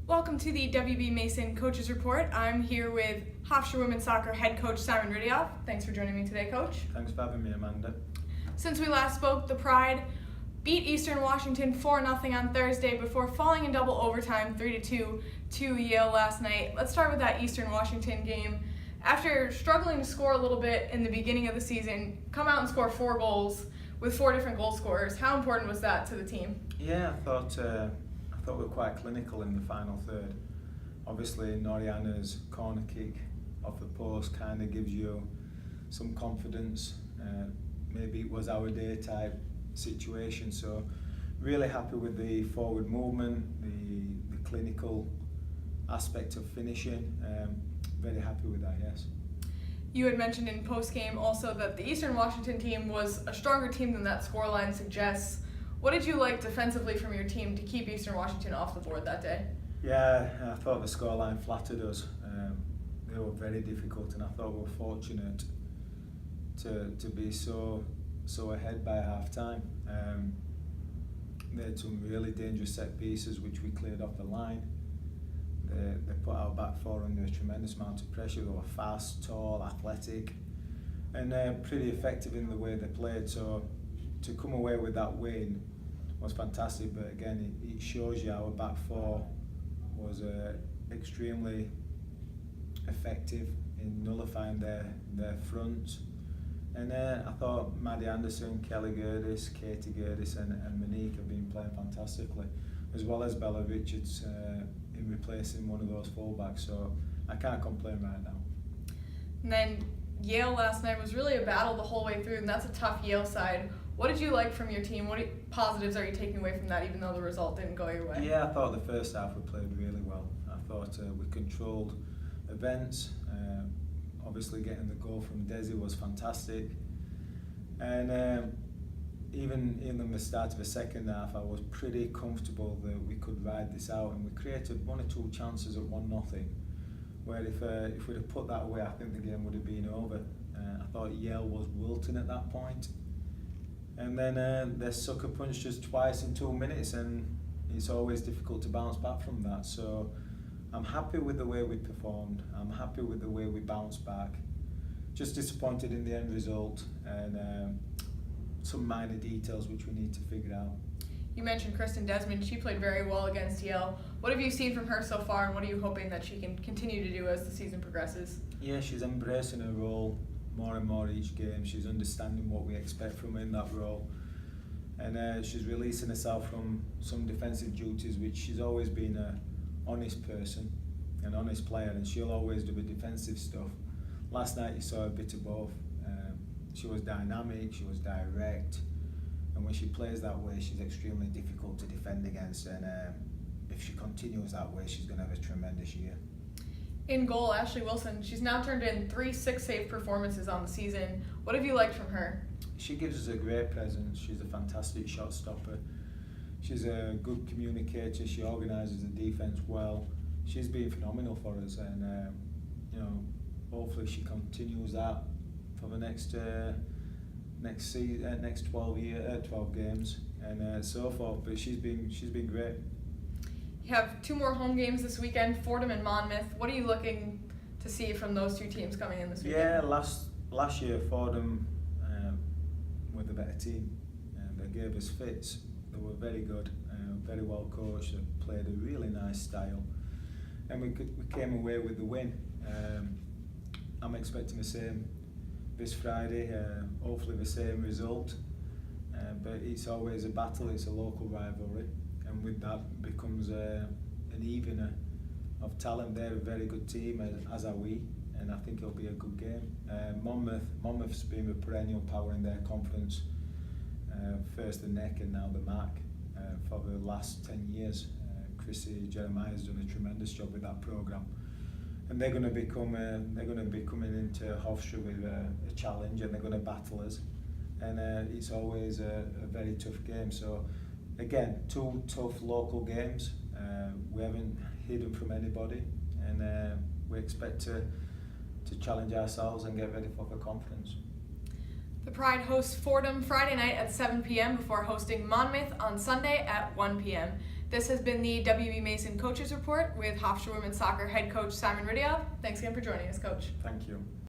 Welcome to the WB Mason Coaches Report. I'm here with Hofstra Women's Soccer head coach Simon Riddiough. Thanks for joining me today, Coach. Thanks for having me, Amanda. Since we last spoke, the Pride beat Eastern Washington 4-0 on Thursday before falling in double overtime 3-2 to Yale last night. Let's start with that Eastern Washington game. After struggling to score a little bit in the beginning of the season, come out and score 4 goals with 4 different goal scorers. How important was that to the team? Yeah, I thought we were quite clinical in the final third. Obviously, Noriana's corner kick off the post kind of gives you some confidence. Maybe it was our day type situation. So, really happy with the forward movement, the clinical aspect of finishing. Very happy with that, yes. You had mentioned in post-game also that the Eastern Washington team was a stronger team than that scoreline suggests. What did you like defensively from your team to keep Eastern Washington off the board that day? Yeah, I thought the scoreline flattered us. They were very difficult, and I thought we were fortunate to be so ahead by half time. They had some really dangerous set pieces which we cleared off the line. They put our back four under a tremendous amount of pressure. They were fast, tall, athletic, and pretty effective in the way they played. So to come away with that win was fantastic. But again, it shows you our back four was extremely effective in nullifying their front. And I thought Maddie Anderson, Kelly Girdis, Katie Girdis and Monique have been playing fantastically, as well as Bella Richards in replacing one of those fullbacks. So I can't complain right now. And then Yale last night was really a battle the whole way through, and that's a tough Yale side. What did you like from your team? What positives are you taking away from that, even though the result didn't go your way? Yeah, I thought the first half we played really well. I thought we controlled events. Obviously getting the goal from Desi was fantastic. And even in the start of the second half, I was pretty comfortable that we could ride this out, and we created 1 or 2 chances at 1-0, where if we'd have put that away, I think the game would have been over. I thought Yale was wilting at that point. And then they sucker punched us twice in 2 minutes, and it's always difficult to bounce back from that. So I'm happy with the way we performed. I'm happy with the way we bounced back. Just disappointed in the end result, and some minor details which we need to figure out. You mentioned Kristin Desmond. She played very well against Yale. What have you seen from her so far, and what are you hoping that she can continue to do as the season progresses? Yeah, she's embracing her role more and more each game. She's understanding what we expect from her in that role, and she's releasing herself from some defensive duties, which she's always been an honest person, an honest player, and she'll always do the defensive stuff. Last night you saw a bit of both. She was dynamic, she was direct, and when she plays that way, she's extremely difficult to defend against, and if she continues that way, she's going to have a tremendous year. In goal, Ashley Wilson, she's now turned in 3 6-save performances on the season. What have you liked from her? She gives us a great presence. She's a fantastic shot stopper. She's a good communicator. She organises the defence well. She's been phenomenal for us, and hopefully she continues that for the next 12 games and so forth. But she's been great. You have 2 more home games this weekend, Fordham and Monmouth. What are you looking to see from those 2 teams coming in this weekend? Yeah, last year Fordham were the better team, and they gave us fits. They were very good, very well coached. They played a really nice style, and we came away with the win. I'm expecting the same this Friday. Hopefully the same result. But it's always a battle. It's a local rivalry. And with that becomes an evener of talent. They're a very good team, as are we, and I think it'll be a good game. Monmouth's been a perennial power in their conference, first the neck and now the mark, for the last 10 years. Chrissy Jeremiah's done a tremendous job with that programme, and they're going to be coming into Hofstra with a challenge, and they're going to battle us, and it's always a very tough game. So again, 2 tough local games. We haven't hidden from anybody, and we expect to challenge ourselves and get ready for the conference. The Pride hosts Fordham Friday night at 7 p.m. before hosting Monmouth on Sunday at 1 p.m. This has been the WB Mason Coaches Report with Hofstra Women's Soccer head coach Simon Riddiough. Thanks again for joining us, Coach. Thank you.